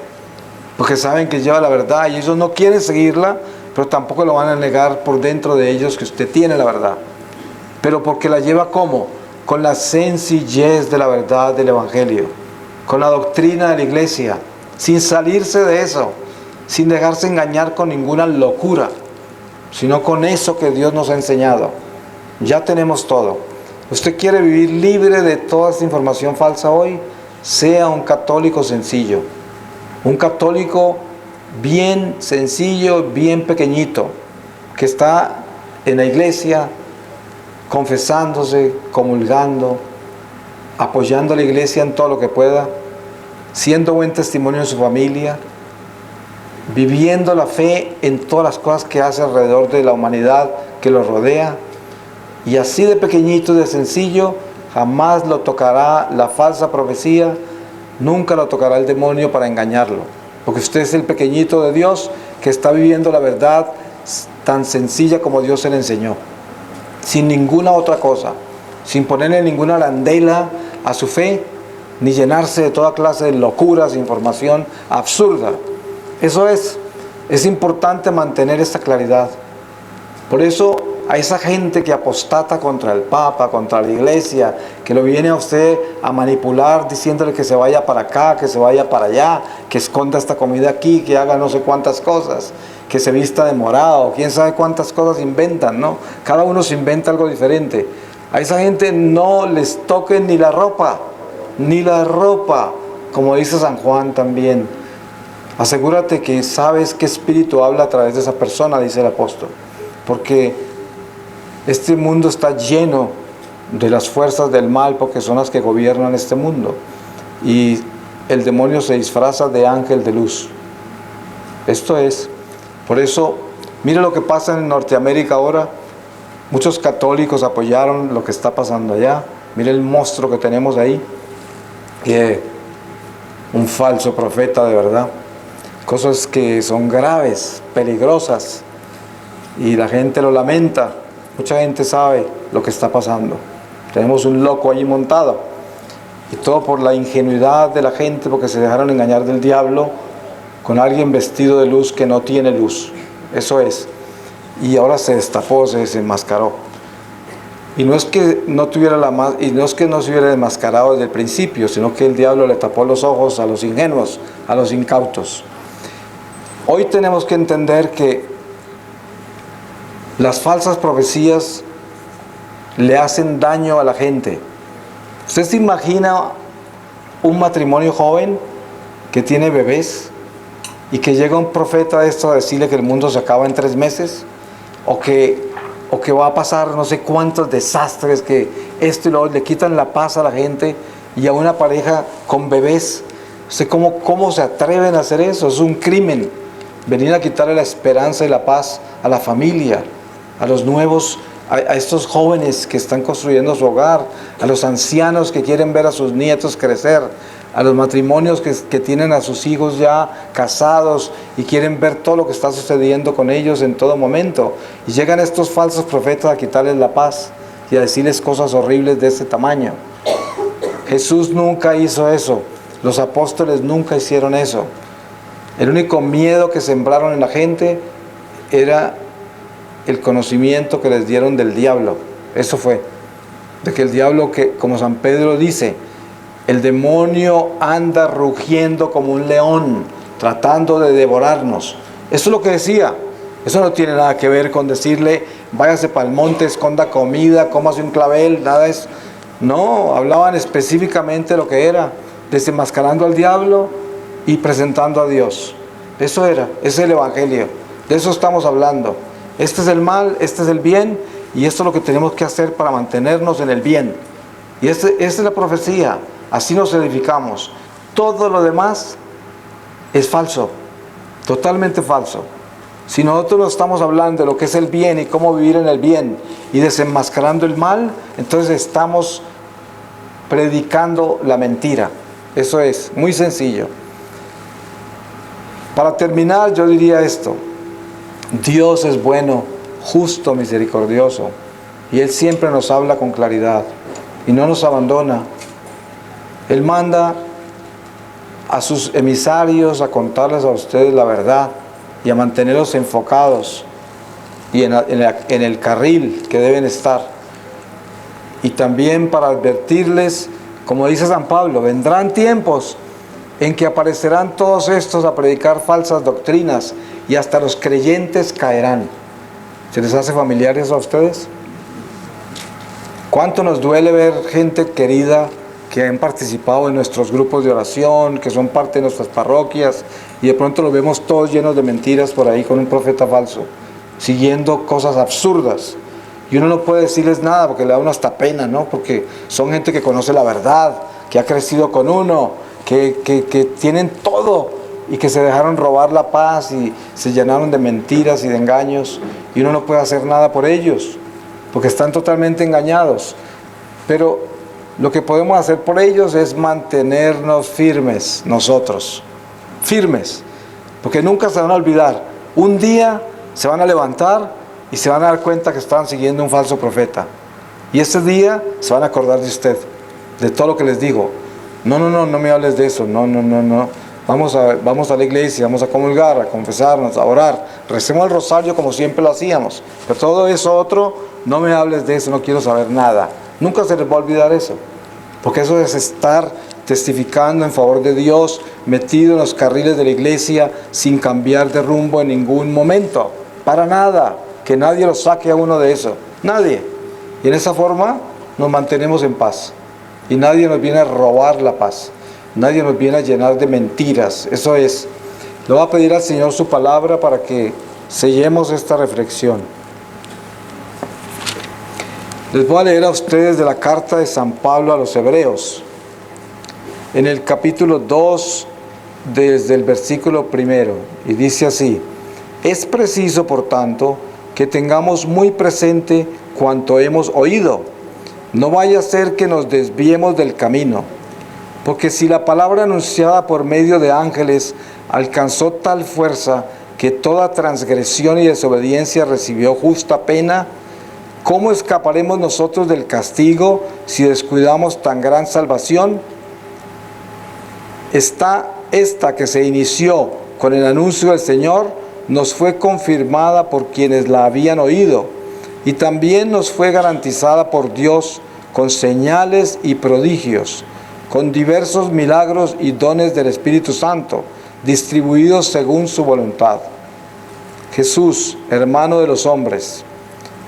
porque saben que lleva la verdad y ellos no quieren seguirla, pero tampoco lo van a negar por dentro de ellos que usted tiene la verdad. Pero porque la lleva ¿cómo? Con la sencillez de la verdad del Evangelio, con la doctrina de la iglesia, sin salirse de eso, sin dejarse engañar con ninguna locura, sino con eso que Dios nos ha enseñado. Ya tenemos todo. ¿Usted quiere vivir libre de toda esta información falsa hoy? Sea un católico sencillo, un católico bien sencillo, bien pequeñito, que está en la iglesia, confesándose, comulgando, apoyando a la iglesia en todo lo que pueda, siendo buen testimonio en su familia, viviendo la fe en todas las cosas que hace alrededor de la humanidad que lo rodea, y así de pequeñito y de sencillo, jamás lo tocará la falsa profecía, nunca lo tocará el demonio para engañarlo. Porque usted es el pequeñito de Dios que está viviendo la verdad tan sencilla como Dios se le enseñó. Sin ninguna otra cosa. Sin ponerle ninguna arandela a su fe, ni llenarse de toda clase de locuras, información absurda. Eso es importante mantener esta claridad. Por eso a esa gente que apostata contra el Papa, contra la Iglesia, que lo viene a usted a manipular diciéndole que se vaya para acá, que se vaya para allá, que esconda esta comida aquí, que haga no sé cuántas cosas, que se vista de morado, quién sabe cuántas cosas inventan, ¿no? Cada uno se inventa algo diferente. A esa gente no les toquen ni la ropa, como dice San Juan también. Asegúrate que sabes qué espíritu habla a través de esa persona, dice el apóstol, porque este mundo está lleno de las fuerzas del mal, porque son las que gobiernan este mundo. Y el demonio se disfraza de ángel de luz. Esto es. Por eso, mire lo que pasa en Norteamérica ahora. Muchos católicos apoyaron lo que está pasando allá. Mire el monstruo que tenemos ahí. Un falso profeta de verdad. Cosas que son graves, peligrosas. Y la gente lo lamenta. Mucha gente sabe lo que está pasando. Tenemos un loco allí montado. Y todo por la ingenuidad de la gente, porque se dejaron engañar del diablo con alguien vestido de luz que no tiene luz. Eso es. Y ahora se destapó, se desenmascaró. Y no es que no se hubiera desmascarado desde el principio, sino que el diablo le tapó los ojos a los ingenuos, a los incautos. Hoy tenemos que entender que las falsas profecías le hacen daño a la gente. ¿Usted se imagina un matrimonio joven que tiene bebés y que llega un profeta de esto a decirle que el mundo se acaba en 3 meses? O que va a pasar no sé cuántos desastres, que esto y lo otro, le quitan la paz a la gente y a una pareja con bebés. ¿Usted cómo se atreven a hacer eso? Es un crimen. Venir a quitarle la esperanza y la paz a la familia, a los nuevos, a estos jóvenes que están construyendo su hogar, a los ancianos que quieren ver a sus nietos crecer, a los matrimonios que tienen a sus hijos ya casados y quieren ver todo lo que está sucediendo con ellos en todo momento. Y llegan estos falsos profetas a quitarles la paz y a decirles cosas horribles de este tamaño. Jesús nunca hizo eso. Los apóstoles nunca hicieron eso. El único miedo que sembraron en la gente era el conocimiento que les dieron del diablo. Eso fue. De que el diablo, que como San Pedro dice, el demonio anda rugiendo como un león, tratando de devorarnos. Eso es lo que decía. Eso no tiene nada que ver con decirle, váyase para el monte, esconda comida, cómase un clavel, nada de eso. No, hablaban específicamente de lo que era, desenmascarando al diablo y presentando a Dios. Eso era, ese es el evangelio. De eso estamos hablando. Este es el mal, este es el bien, y esto es lo que tenemos que hacer para mantenernos en el bien. Y esta es la profecía. Así nos edificamos. Todo lo demás es falso, totalmente falso. Si nosotros no estamos hablando de lo que es el bien y cómo vivir en el bien y desenmascarando el mal, entonces estamos predicando la mentira. Eso es muy sencillo. Para terminar, yo diría esto: Dios es bueno, justo, misericordioso, y Él siempre nos habla con claridad y no nos abandona. Él manda a sus emisarios a contarles a ustedes la verdad y a mantenerlos enfocados y en el carril que deben estar. Y también para advertirles, como dice San Pablo, vendrán tiempos en que aparecerán todos estos a predicar falsas doctrinas y hasta los creyentes caerán. ¿Se les hace familiar eso a ustedes? ¿Cuánto nos duele ver gente querida que han participado en nuestros grupos de oración, que son parte de nuestras parroquias, y de pronto los vemos todos llenos de mentiras por ahí con un profeta falso, siguiendo cosas absurdas? Y uno no puede decirles nada porque le da uno hasta pena, ¿no? Porque son gente que conoce la verdad, que ha crecido con uno, que tienen todo y que se dejaron robar la paz y se llenaron de mentiras y de engaños, y uno no puede hacer nada por ellos porque están totalmente engañados. Pero lo que podemos hacer por ellos es mantenernos firmes nosotros, firmes, porque nunca se van a olvidar. Un día se van a levantar y se van a dar cuenta que estaban siguiendo un falso profeta, y ese día se van a acordar de usted, de todo lo que les digo. No me hables de eso, no. Vamos a la iglesia, vamos a comulgar, a confesarnos, a orar, recemos el rosario como siempre lo hacíamos, pero todo eso otro, no me hables de eso, no quiero saber nada. Nunca se les va a olvidar eso, porque eso es estar testificando en favor de Dios, metido en los carriles de la iglesia, sin cambiar de rumbo en ningún momento, para nada, que nadie lo saque a uno de eso, nadie. Y en esa forma nos mantenemos en paz, y nadie nos viene a robar la paz, nadie nos viene a llenar de mentiras. Eso es. Le voy a pedir al Señor su palabra para que sellemos esta reflexión. Les voy a leer a ustedes de la carta de San Pablo a los Hebreos, en el capítulo 2, desde el versículo 1, y dice así: es preciso, por tanto, que tengamos muy presente cuanto hemos oído. No vaya a ser que nos desviemos del camino, porque si la palabra anunciada por medio de ángeles alcanzó tal fuerza que toda transgresión y desobediencia recibió justa pena, ¿cómo escaparemos nosotros del castigo si descuidamos tan gran salvación? Esta que se inició con el anuncio del Señor nos fue confirmada por quienes la habían oído, y también nos fue garantizada por Dios con señales y prodigios, con diversos milagros y dones del Espíritu Santo, distribuidos según su voluntad. Jesús, hermano de los hombres,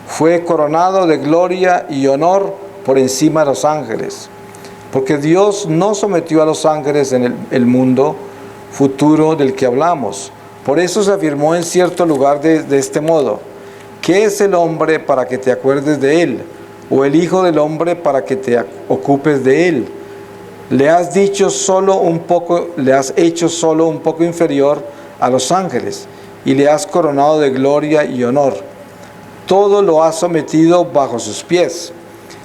fue coronado de gloria y honor por encima de los ángeles. Porque Dios no sometió a los ángeles en el mundo futuro del que hablamos. Por eso se afirmó en cierto lugar de este modo: ¿qué es el hombre para que te acuerdes de él? ¿O el hijo del hombre para que te ocupes de él? Le has hecho solo un poco inferior a los ángeles, y le has coronado de gloria y honor. Todo lo has sometido bajo sus pies.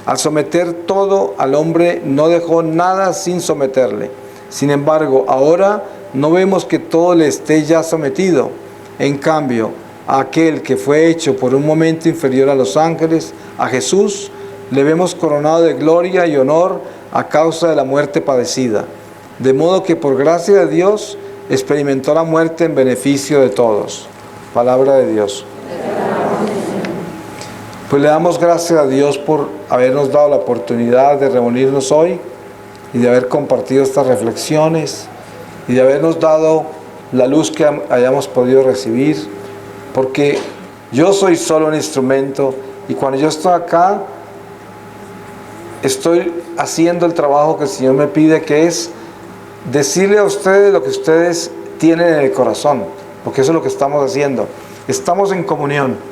Al someter todo al hombre, no dejó nada sin someterle. Sin embargo, ahora no vemos que todo le esté ya sometido. En cambio, a aquel que fue hecho por un momento inferior a los ángeles, a Jesús, le vemos coronado de gloria y honor a causa de la muerte padecida. De modo que por gracia de Dios experimentó la muerte en beneficio de todos. Palabra de Dios. Pues le damos gracias a Dios por habernos dado la oportunidad de reunirnos hoy y de haber compartido estas reflexiones y de habernos dado la luz que hayamos podido recibir, porque yo soy solo un instrumento y cuando yo estoy acá estoy haciendo el trabajo que el Señor me pide, que es decirle a ustedes lo que ustedes tienen en el corazón, porque eso es lo que estamos haciendo. Estamos en comunión.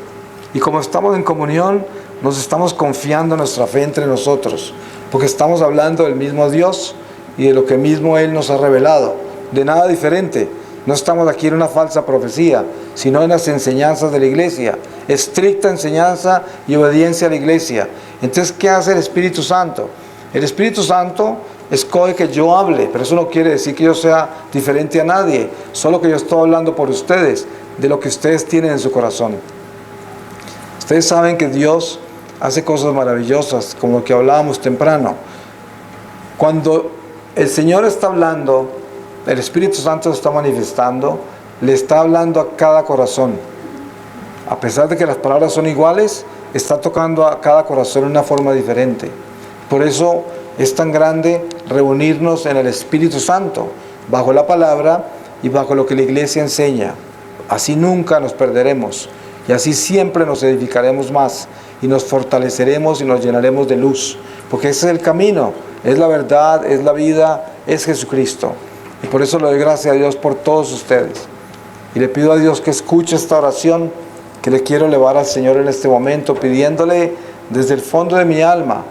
Y como estamos en comunión, nos estamos confiando nuestra fe entre nosotros, porque estamos hablando del mismo Dios y de lo que mismo Él nos ha revelado, de nada diferente. No estamos aquí en una falsa profecía, sino en las enseñanzas de la iglesia, estricta enseñanza y obediencia a la iglesia. Entonces, ¿qué hace el Espíritu Santo? El Espíritu Santo escoge que yo hable, pero eso no quiere decir que yo sea diferente a nadie, solo que yo estoy hablando por ustedes, de lo que ustedes tienen en su corazón. Ustedes saben que Dios hace cosas maravillosas, como lo que hablábamos temprano. Cuando el Señor está hablando, el Espíritu Santo está manifestando, le está hablando a cada corazón. A pesar de que las palabras son iguales, está tocando a cada corazón de una forma diferente. Por eso es tan grande reunirnos en el Espíritu Santo, bajo la palabra y bajo lo que la iglesia enseña. Así nunca nos perderemos. Y así siempre nos edificaremos más y nos fortaleceremos y nos llenaremos de luz. Porque ese es el camino, es la verdad, es la vida, es Jesucristo. Y por eso le doy gracias a Dios por todos ustedes. Y le pido a Dios que escuche esta oración que le quiero elevar al Señor en este momento, pidiéndole desde el fondo de mi alma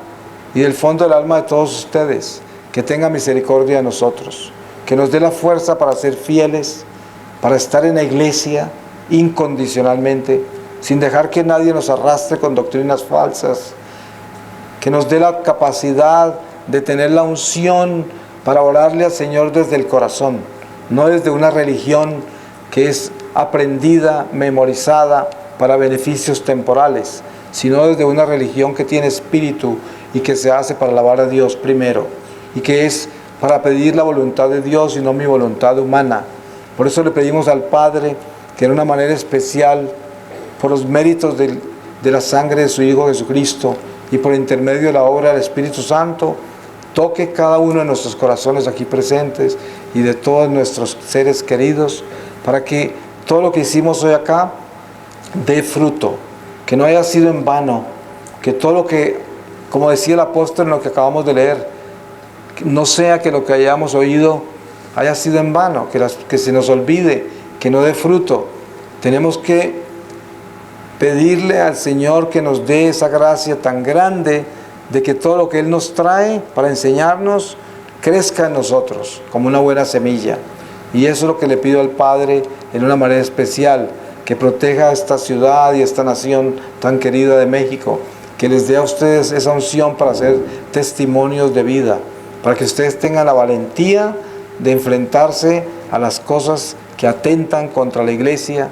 y del fondo del alma de todos ustedes, que tenga misericordia de nosotros, que nos dé la fuerza para ser fieles, para estar en la iglesia, incondicionalmente, sin dejar que nadie nos arrastre con doctrinas falsas, que nos dé la capacidad de tener la unción para orarle al Señor desde el corazón, no desde una religión que es aprendida, memorizada para beneficios temporales, sino desde una religión que tiene espíritu y que se hace para alabar a Dios primero, y que es para pedir la voluntad de Dios y no mi voluntad humana. Por eso le pedimos al Padre que en una manera especial, por los méritos de la sangre de su Hijo Jesucristo y por intermedio de la obra del Espíritu Santo, toque cada uno de nuestros corazones aquí presentes y de todos nuestros seres queridos, para que todo lo que hicimos hoy acá dé fruto, que no haya sido en vano, que todo lo que, como decía el apóstol en lo que acabamos de leer, no sea que lo que hayamos oído haya sido en vano, que se nos olvide, que no dé fruto. Tenemos que pedirle al Señor que nos dé esa gracia tan grande de que todo lo que Él nos trae para enseñarnos crezca en nosotros como una buena semilla. Y eso es lo que le pido al Padre en una manera especial, que proteja a esta ciudad y esta nación tan querida de México, que les dé a ustedes esa unción para ser testimonios de vida, para que ustedes tengan la valentía de enfrentarse a las cosas que atentan contra la iglesia,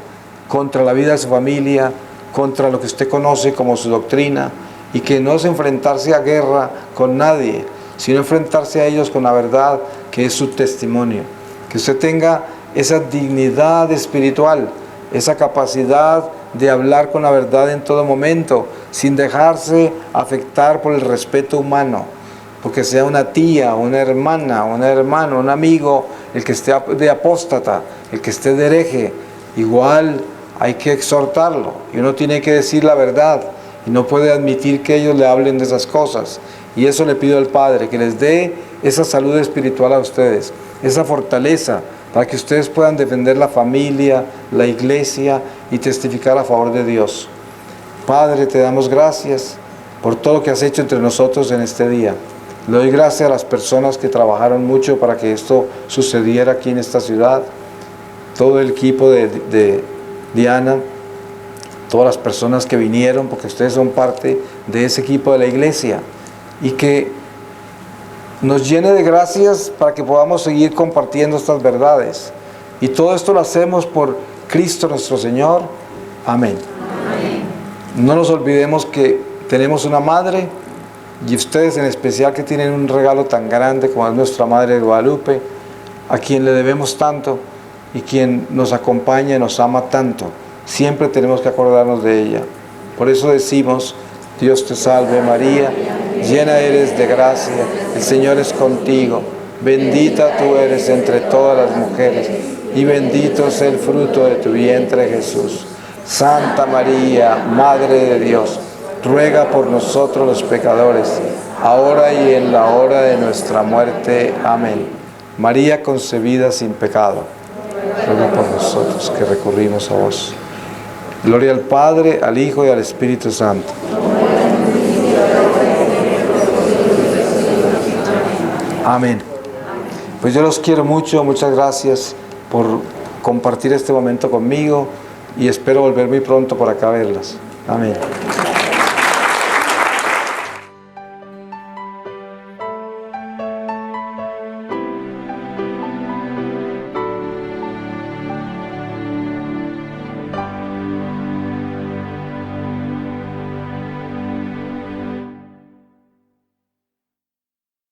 contra la vida de su familia, contra lo que usted conoce como su doctrina, y que no es enfrentarse a guerra con nadie, sino enfrentarse a ellos con la verdad que es su testimonio. Que usted tenga esa dignidad espiritual, esa capacidad de hablar con la verdad en todo momento, sin dejarse afectar por el respeto humano, porque sea una tía, una hermana, un hermano, un amigo, el que esté de apóstata, el que esté de hereje, igual hay que exhortarlo, y uno tiene que decir la verdad, y no puede admitir que ellos le hablen de esas cosas. Y eso le pido al Padre, que les dé esa salud espiritual a ustedes, esa fortaleza, para que ustedes puedan defender la familia, la iglesia y testificar a favor de Dios. Padre, te damos gracias por todo lo que has hecho entre nosotros en este día. Le doy gracias a las personas que trabajaron mucho para que esto sucediera aquí en esta ciudad, todo el equipo de Diana, todas las personas que vinieron, porque ustedes son parte de ese equipo de la iglesia, y que nos llene de gracias para que podamos seguir compartiendo estas verdades. Y todo esto lo hacemos por Cristo nuestro Señor. Amén. Amén. No nos olvidemos que tenemos una madre, y ustedes en especial que tienen un regalo tan grande como es nuestra Madre de Guadalupe, a quien le debemos tanto y quien nos acompaña y nos ama tanto. Siempre tenemos que acordarnos de ella. Por eso decimos: Dios te salve María, llena eres de gracia, el Señor es contigo, bendita tú eres entre todas las mujeres, y bendito es el fruto de tu vientre Jesús. Santa María, Madre de Dios, ruega por nosotros los pecadores, ahora y en la hora de nuestra muerte. Amén. María concebida sin pecado, ruega por nosotros que recurrimos a vos. Gloria al Padre, al Hijo y al Espíritu Santo. Amén. Pues yo los quiero mucho, muchas gracias por compartir este momento conmigo y espero volver muy pronto por acá a verlas. Amén.